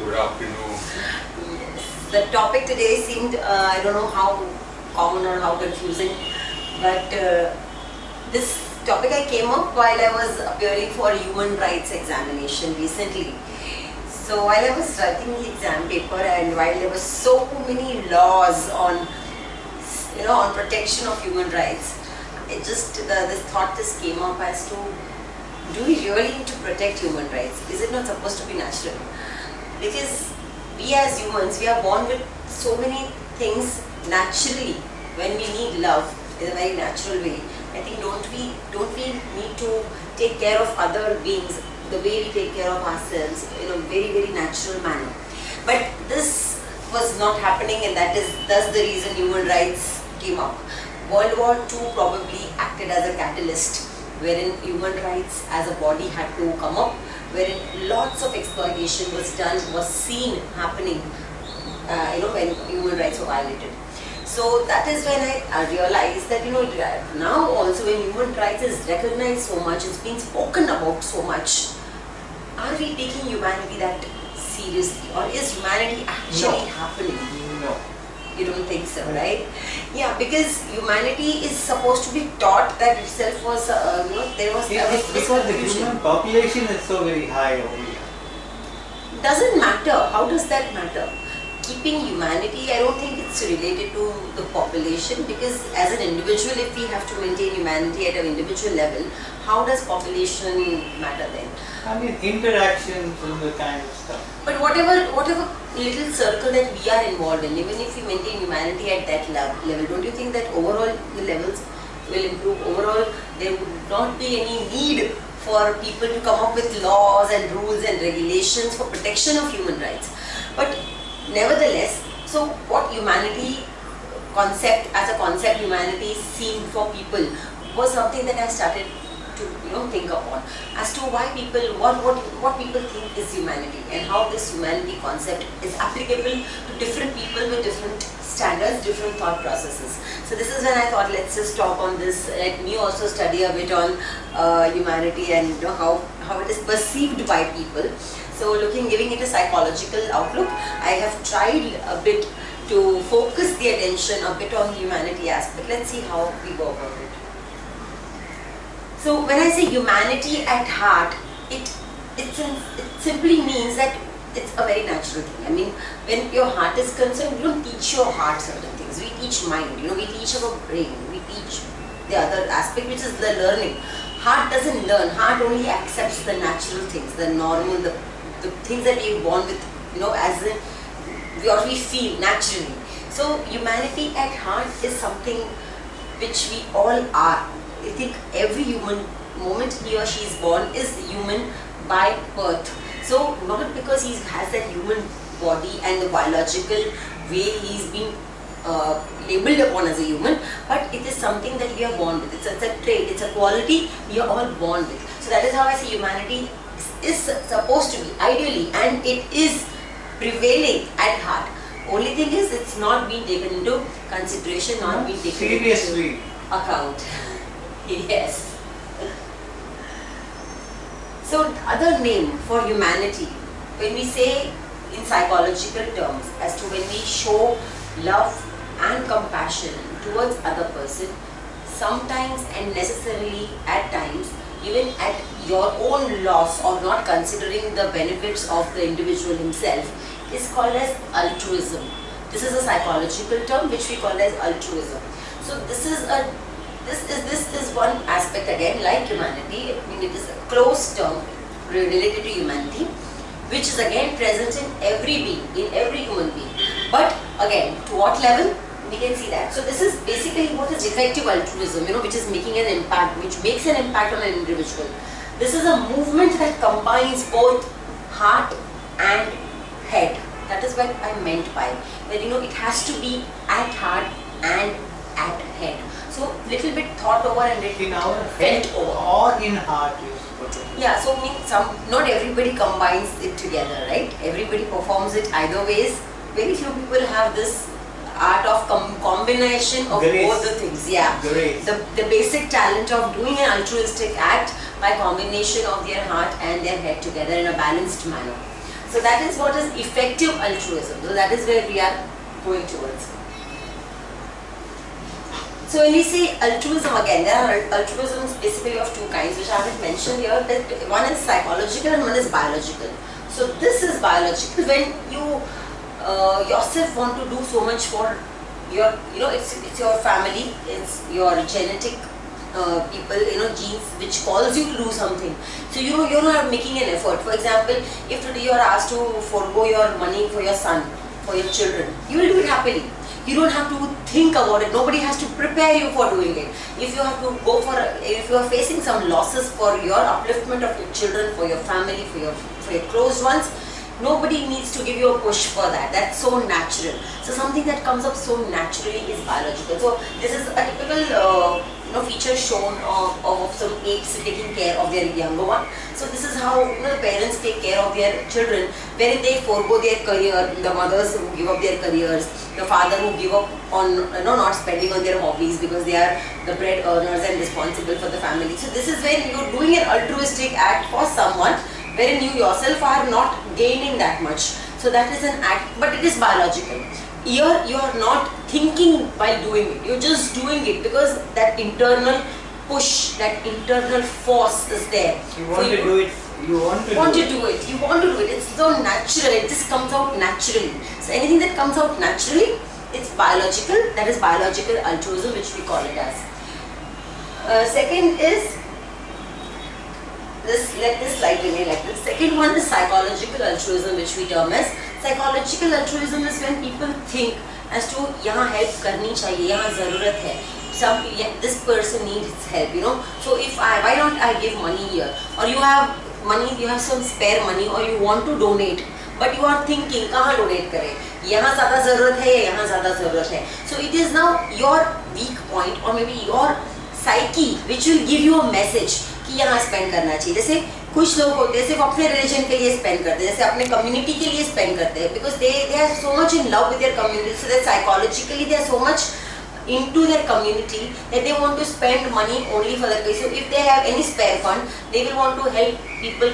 Good afternoon. Yes. The topic today seemed, I don't know how common or how confusing, but this topic I came up while I was appearing for human rights examination recently. So while I was writing the exam paper and while there were so many laws on, on protection of human rights, this thought just came up as to, do we really need to protect human rights? Is it not supposed to be natural? Because we as humans, we are born with so many things naturally. When we need love in a very natural way, I think don't we need to take care of other beings the way we take care of ourselves in a very, very natural manner. But this was not happening, and that's the reason human rights came up. World War II probably acted as a catalyst wherein human rights as a body had to come up, wherein lots of exploitation was seen happening, when human rights were violated. So that is when I realized that, now also when human rights is recognized so much, it's being spoken about so much, are we taking humanity that seriously, or is humanity actually happening? No. You don't think so, right? Yeah, because humanity is supposed to be taught that itself was, there was because the human population is so very high over here. Doesn't matter. How does that matter? Keeping humanity, I don't think it's related to the population, because as an individual, if we have to maintain humanity at an individual level, how does population matter then? I mean, interactions and the kind of stuff. But whatever little circle that we are involved in, even if we maintain humanity at that level, don't you think that overall the levels will improve? Overall, there would not be any need for people to come up with laws and rules and regulations for protection of human rights. But nevertheless, so what humanity as a concept humanity seemed for people was something that I started to think upon as to why people, what people think is humanity, and how this humanity concept is applicable to different people with different standards, different thought processes. So this is when I thought, let's just talk on this, let me also study a bit on humanity and how it is perceived by people. So giving it a psychological outlook, I have tried a bit to focus the attention a bit on the humanity aspect. Let's see how we go about it. So when I say humanity at heart, it simply means that it's a very natural thing. I mean, when your heart is concerned, we don't teach your heart certain things. We teach mind, we teach our brain, we teach the other aspect, which is the learning. Heart doesn't learn. Heart only accepts the natural things, the normal, the things that we're born with, as in what we feel naturally. So humanity at heart is something which we all are. I think every human, moment he or she is born, is human by birth. So not because he has that human body and the biological way he's been labeled upon as a human, but it is something that we are born with. It's a trait, it's a quality we are all born with. So that is how I say humanity is supposed to be, ideally, and it is prevailing at heart. Only thing is, it's not being taken into consideration, not being taken seriously into account. Yes. So other name for humanity, when we say in psychological terms, as to when we show love and compassion towards other person, sometimes and necessarily at times, even at your own loss or not considering the benefits of the individual himself, is called as altruism. This is a psychological term which we call as altruism. So this is one aspect again, like humanity. I mean, it is a close term related to humanity, which is again present in every being, in every human being. But again, to what level? We can see that. So this is basically what is effective altruism, which is making an impact, which makes an impact on an individual. This is a movement that combines both heart and head. That is what I meant by that. It has to be at heart and at head. So little bit thought over and little in our head head over. or in heart is what. Yeah, so not everybody combines it together, right? Everybody performs it either ways. Very few people have this art of combination of Grace. both the things. Yeah, Grace. the basic talent of doing an altruistic act by combination of their heart and their head together in a balanced manner. So that is what is effective altruism. So that is where we are going towards. So when we say altruism, again, there are altruisms basically of two kinds, which I haven't mentioned here. That one is psychological and one is biological. So this is biological when you yourself want to do so much for your, it's your family, it's your genetic people, genes which calls you to do something. So you're not making an effort. For example, if today you are asked to forego your money for your son, for your children, you will do it happily. You don't have to think about it. Nobody has to prepare you for doing it. If you have to go for, if you are facing some losses for your upliftment of your children, for your family, for your closed ones, nobody needs to give you a push for that. That's so natural. So something that comes up so naturally is biological. So this is a typical feature shown of some apes taking care of their younger one. So this is how the parents take care of their children, wherein they forego their career, the mothers who give up their careers, the father who give up on not spending on their hobbies because they are the bread earners and responsible for the family. So this is when you're doing an altruistic act for someone wherein you yourself are not gaining that much. So that is an act, but it is biological. Here you are not thinking while doing it, you're just doing it because that internal push, that internal force is there. You want to do it. You want to do it. You want to do it. It's so natural. It just comes out naturally. So anything that comes out naturally, it's biological. That is biological altruism, which we call it as. Second is this. Let this slide remain like this. Second one is psychological altruism, which we term as. Psychological altruism is when people think as to यहाँ help करनी चाहिए, यहाँ ज़रूरत है. This person needs help, So if why not I give money here? Or you have money, you have some spare money, or you want to donate, but you are thinking कहाँ donate करें? यहाँ ज़्यादा ज़रूरत है या यहाँ ज़्यादा ज़रूरत है? So it is now your weak point or maybe your psyche which will give you a message कि यहाँ spend करना चाहिए. जैसे कुछ लोग होते हैं सिर्फ अपने रिलीजन के लिए स्पेंड करते हैं, जैसे अपने कम्युनिटी के लिए स्पेंड करते हैं, because they are so much in love with their community, so that psychologically they are so much into their community that they want to spend money only for that. So if they have any spare fund, they will want to help people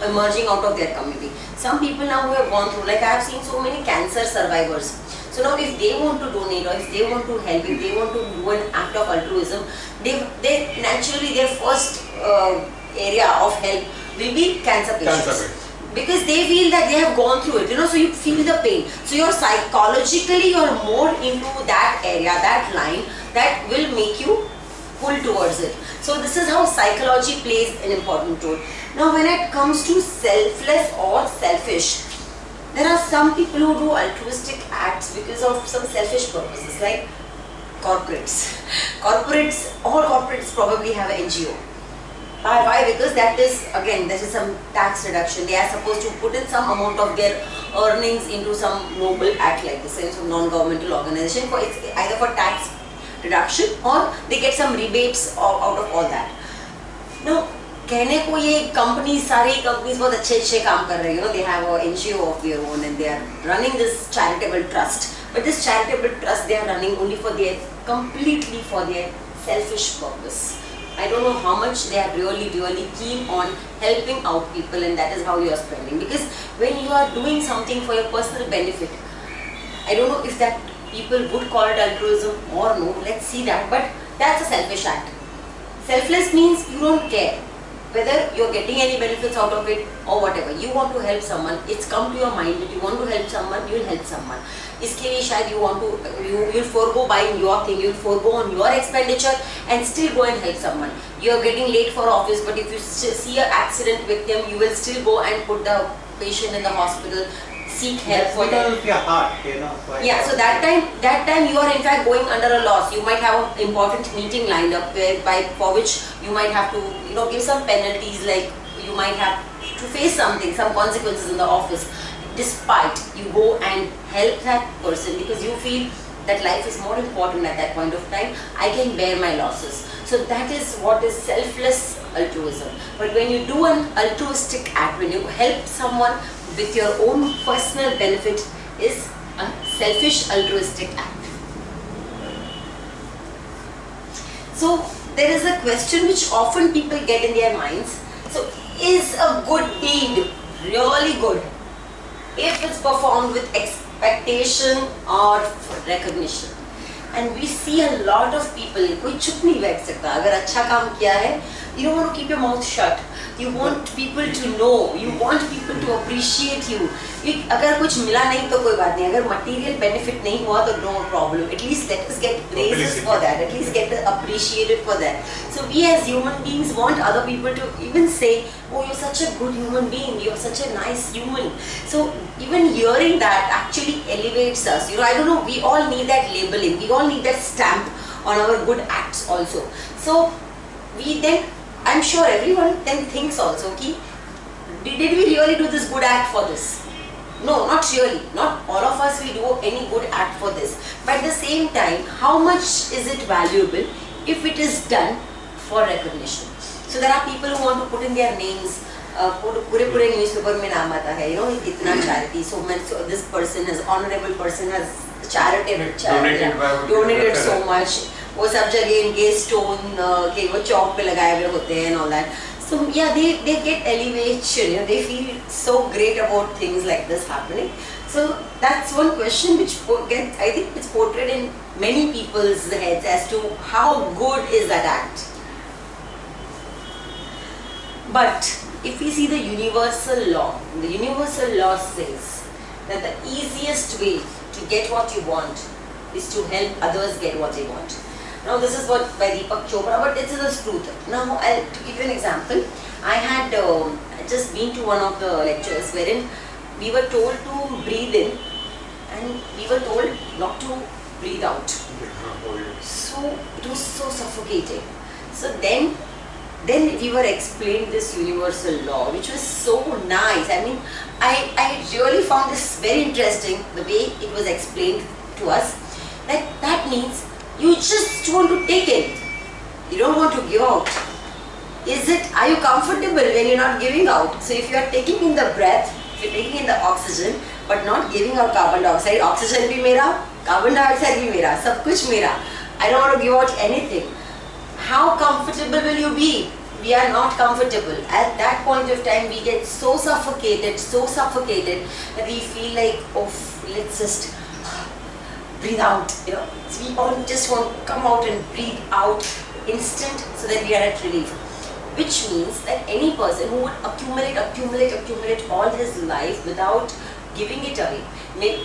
emerging out of their community. Some people now who have gone through, like I have seen so many cancer survivors. So now if they want to donate or if they want to help, if they want to do an act of altruism, they naturally their first area of help will be cancer patients. Because they feel that they have gone through it, so you feel the pain. So you're psychologically, you're more into that area, that line, that will make you pull towards it. So this is how psychology plays an important role. Now when it comes to selfless or selfish, there are some people who do altruistic acts because of some selfish purposes, like corporates. All corporates probably have an NGO. Why? Because that is, again, there is some tax reduction. They are supposed to put in some amount of their earnings into some noble act like this, in some non-governmental organization, for it's either for tax reduction or they get some rebates out of all that. Now, कहने को ये companies, सारी companies बहुत अच्छे काम कर रहे हैं, they have a NGO of their own and they are running this charitable trust. But this charitable trust they are running only for completely for their selfish purpose. I don't know how much they are really keen on helping out people, and that is how you are spending. Because when you are doing something for your personal benefit, I don't know if that people would call it altruism or no, let's see that, but that's a selfish act. Selfless means you don't care whether you're getting any benefits out of it or whatever. You want to help someone, it's come to your mind that you want to help someone, you will help someone. इसके लिए शायद you want to, you'll forego buying your thing, you'll forego on your expenditure and still go and help someone. You're getting late for office, but if you see an accident victim, you will still go and put the patient in the hospital, seek help for them. Because of your heart, Yeah, so that time you are in fact going under a loss. You might have an important meeting lined up for which you might have to, give some penalties, like you might have to face something, some consequences in the office. Despite you go and help that person because you feel that life is more important at that point of time, I can bear my losses. So that is what is selfless altruism. But when you do an altruistic act, when you help someone with your own personal benefit, is a selfish altruistic act. So there is a question which often people get in their minds. So is a good deed really good? if it's performed with expectation or recognition. And we see a lot of people, कोई चुप नहीं बैठ सकता अगर अच्छा काम किया है. You don't want to keep your mouth shut. You want people to know. You want people to appreciate you. अगर कुछ मिला नहीं तो कोई बात नहीं. अगर material benefit नहीं हुआ तो no problem. At least let us get praises for that. At least get appreciated for that. So we as human beings want other people to even say, oh, you're such a good human being. You're such a nice human. So even hearing that actually elevates us. You know, I don't know. We all need that labeling. We all need that stamp on our good acts also. So we then, I'm sure everyone then thinks also, ki, did we really do this good act for this? No, not really. Not all of us will do any good act for this. But at the same time, how much is it valuable if it is done for recognition? So there are people who want to put in their names. पूरे newspaper में नाम आता है, you know, इतना charity. So this person has, honorable person has donated so much. वो सब जगह इनके stone के वो चौक पे लगाए हुए होते हैं and all that. So yeah, they get elevation. You know, they feel so great about things like this happening. So that's one question which gets, I think it's portrayed in many people's heads as to how good is that act. But if we see the universal law says that the easiest way to get what you want is to help others get what they want. Now this is what by Deepak Chopra, but this is the truth. Now to give you an example, I had just been to one of the lectures wherein we were told to breathe in and we were told not to breathe out. So it was so suffocating. So then we were explained this universal law, which was so nice. I mean, I really found this very interesting, the way it was explained to us. That means you just want to take in. You don't want to give out. Are you comfortable when you're not giving out? So if you are taking in the breath, if you're taking in the oxygen, but not giving out carbon dioxide, oxygen bhi mera, carbon dioxide bhi mera, sab kuch mera. I don't want to give out anything. How comfortable will you be? We are not comfortable. At that point of time, we get so suffocated that we feel like, oh, let's just breathe out. You know, so we all just want to come out and breathe out instant so that we are at relief. Which means that any person who would accumulate all his life without giving it away, may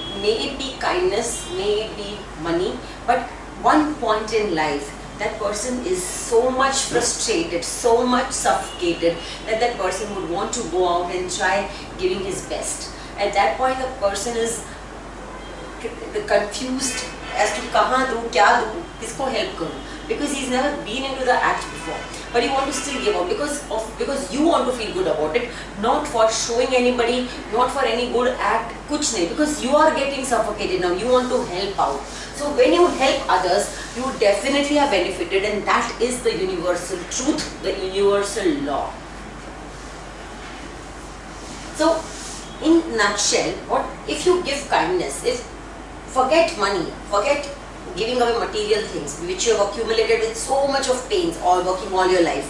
it be kindness, may it be money, but one point in life, that person is so much frustrated, so much suffocated that person would want to go out and try giving his best. At that point, the person is confused as to kahan do, kya do, kisko help karu, because he's never been into the act before. But you want to still give out because you want to feel good about it, not for showing anybody, not for any good act, kuch nahi, because you are getting suffocated now. You want to help out. So when you help others, you definitely are benefited, and that is the universal truth, the universal law. So in nutshell, what if you give kindness, forget money, forget giving away material things which you have accumulated with so much of pains or working all your life,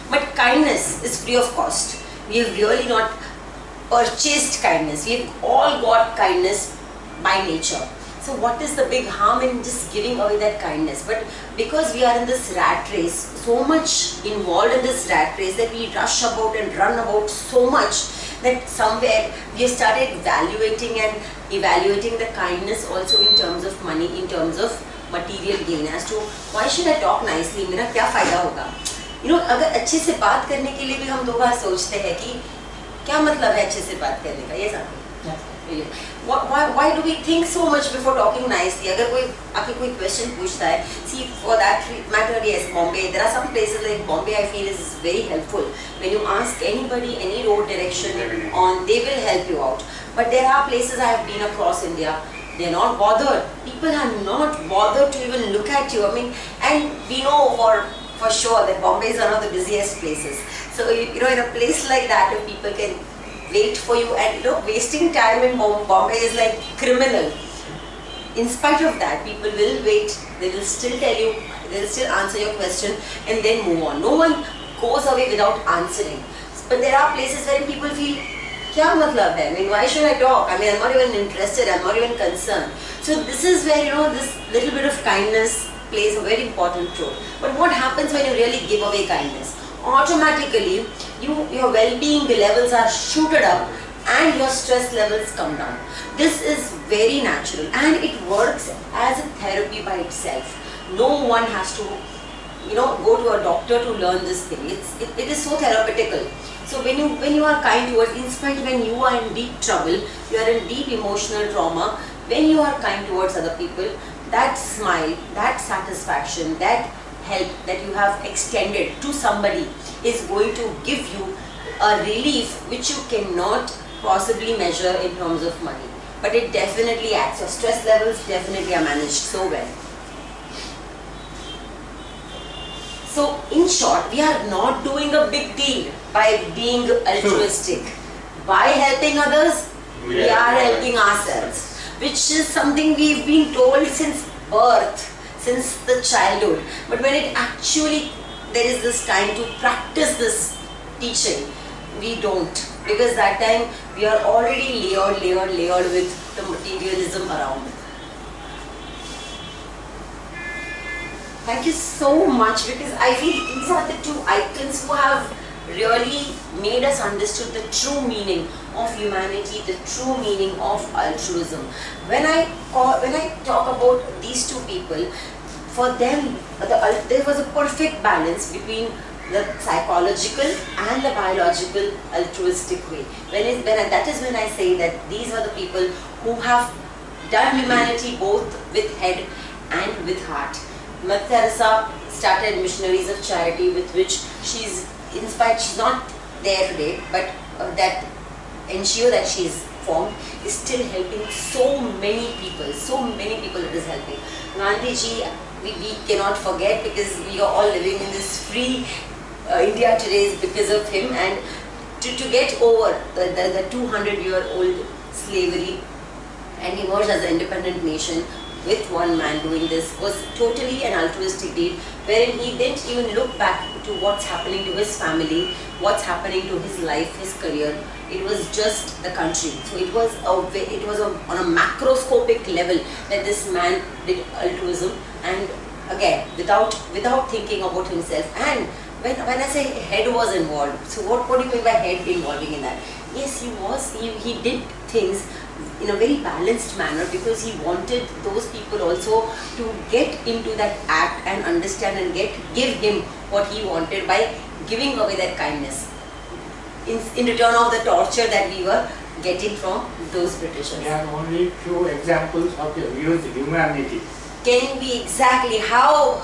but kindness is free of cost. We have really not purchased kindness. We have all got kindness by nature. So what is the big harm in just giving away that kindness? But because we are in this rat race, so much involved in this rat race, that we rush about and run about so much, that somewhere we have started evaluating the kindness also in terms of money, in terms of material gain, as to why should I talk nicely, मेरा क्या फायदा होगा? You know, अगर अच्छे से बात करने के लिए भी हम दो बार सोचते हैं कि क्या मतलब है अच्छे से बात करने का, ये समझे? Why do we think so much before talking nicely? अगर कोई आके कोई question पूछता है, see, for that matter, yes, Bombay, there are some places like Bombay I feel is very helpful. When you ask anybody any road direction on, they will help you out. But there are places I have been across India, they are not bothered. People are not bothered to even look at you. I mean, and we know for sure that Bombay is one of the busiest places. So you know, in a place like that, if people can wait for you, and you know, wasting time in Bombay is like criminal. In spite of that, people will wait, they will still tell you, they will still answer your question and then move on. No one goes away without answering. But there are places where people feel क्या मतलब है? I mean, why should I talk? I mean, I'm not even interested, I'm not even concerned. So this is where, you know, this little bit of kindness plays a very important role. But what happens when you really give away kindness? Automatically, your well-being levels are shooted up and your stress levels come down. This is very natural and it works as a therapy by itself. No one has to, you know, go to a doctor to learn this thing. It is so therapeutical. So when you are kind towards, in spite when you are in deep trouble, you are in deep emotional trauma, when you are kind towards other people, that smile, that satisfaction, that help that you have extended to somebody is going to give you a relief which you cannot possibly measure in terms of money. But it definitely acts. Your stress levels definitely are managed so well. So in short, we are not doing a big deal by being altruistic. By helping others, we are helping ourselves, which is something we've been told since birth, since the childhood. But when it actually, there is this time to practice this teaching, we don't. Because that time we are already layered with the materialism around. Thank you so much, because I feel these are the two icons who have really made us understood the true meaning of humanity, the true meaning of altruism. When I talk about these two people, for them there was a perfect balance between the psychological and the biological altruistic way. That is when I say that these are the people who have done humanity both with head and with heart. Mother Teresa started Missionaries of Charity, with which she's inspired. She's not there today, but that NGO that she's formed is still helping so many people. So many people it is helping. Gandhi ji, we cannot forget, because we are all living in this free India today is because of him. And to get over the 200-year-old slavery and emerge as an independent nation with one man doing this was totally an altruistic deed, wherein he didn't even look back to what's happening to his family, what's happening to his life, his career. It was just the country. So it was on a macroscopic level that this man did altruism, and again without thinking about himself. And when I say head was involved, so what do you mean by head involving in that? Yes, he did things in a very balanced manner, because he wanted those people also to get into that act and understand and give him what he wanted by giving away that kindness in return of the torture that we were getting from those Britishers. There are only few examples of the used humanity. Can be exactly how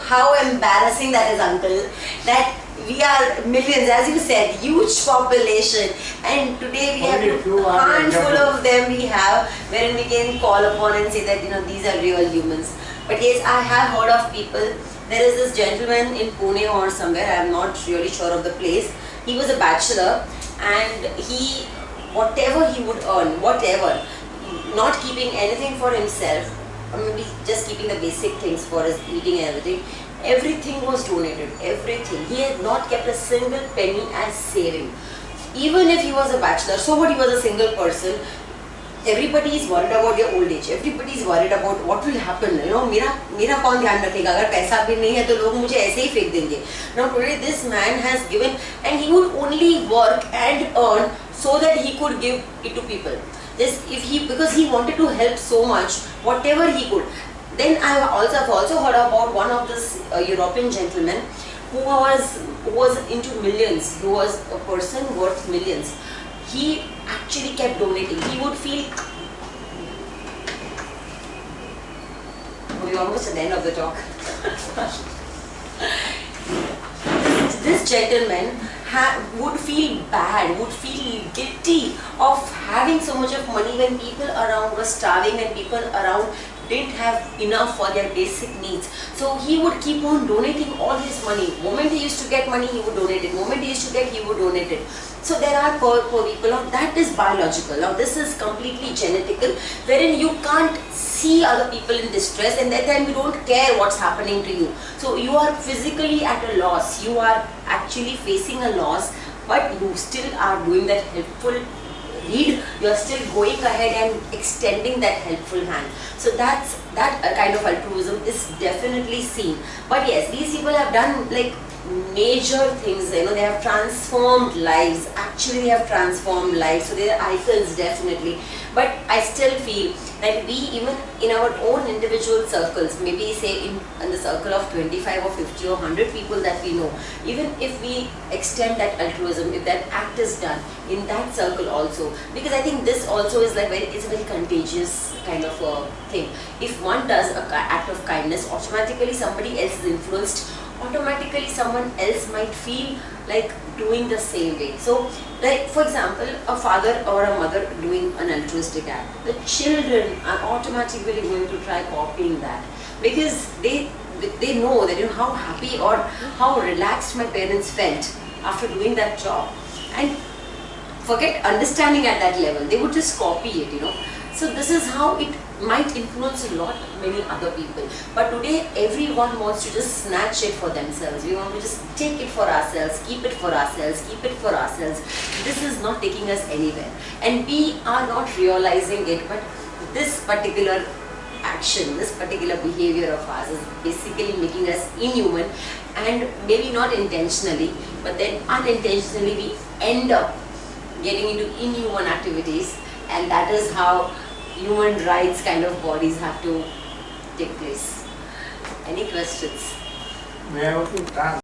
embarrassing that is, uncle, that we are millions, as you said, huge population, and today we have a handful of them we have, wherein we can call upon and say that, you know, these are real humans. But yes, I have heard of people. There is this gentleman in Pune or somewhere, I am not really sure of the place. He was a bachelor, and whatever he would earn, whatever, not keeping anything for himself, or maybe just keeping the basic things for his eating and everything was donated, everything. He had not kept a single penny as saving. Even if he was a bachelor, so what, he was a single person, everybody is worried about their old age, everybody is worried about what will happen, you know, मेरा कौन ध्यान रखेगा, अगर पैसा भी नहीं है तो लोग मुझे ऐसे ही फेंक देंगे. Now today this man has given, and he would only work and earn so that he could give it to people. Because he wanted to help so much, whatever he could. Then I've also heard about one of this European gentleman who was into millions. He was a person worth millions. He actually kept donating. He would feel, we're almost at the end of the talk. This gentleman would feel bad, would feel guilty of having so much of money when people around were starving, when people around didn't have enough for their basic needs. So he would keep on donating all his money. The moment he used to get money, he would donate it. The moment he used to get, he would donate it. So there are poor people. Now that is biological. Now this is completely genetical, wherein you can't see other people in distress, and that time you don't care what's happening to you. So you are physically at a loss. You are actually facing a loss, but you still are doing that helpful read, you're still going ahead and extending that helpful hand. So that kind of altruism is definitely seen. But yes, these people have done like major things, they have transformed lives. Actually, they have transformed lives, so they are icons definitely. But I still feel that we, even in our own individual circles, maybe say in the circle of 25 or 50 or 100 people that we know, even if we extend that altruism, if that act is done in that circle also, because I think this also is like it's a very contagious kind of a thing. If one does an act of kindness, automatically somebody else is influenced, automatically someone else might feel like doing the same way. So like for example, a father or a mother doing an altruistic act, the children are automatically going to try copying that, because they know that how happy or how relaxed my parents felt after doing that job, and forget understanding at that level, they would just copy it. So this is how it might influence a lot many other people. But today everyone wants to just snatch it for themselves. We want to just take it for ourselves, keep it for ourselves, keep it for ourselves. This is not taking us anywhere, and we are not realizing it. But this particular action, this particular behavior of ours is basically making us inhuman, and maybe not intentionally, but then unintentionally we end up getting into inhuman activities, and that is how human rights kind of bodies have to take place. Any questions? We have to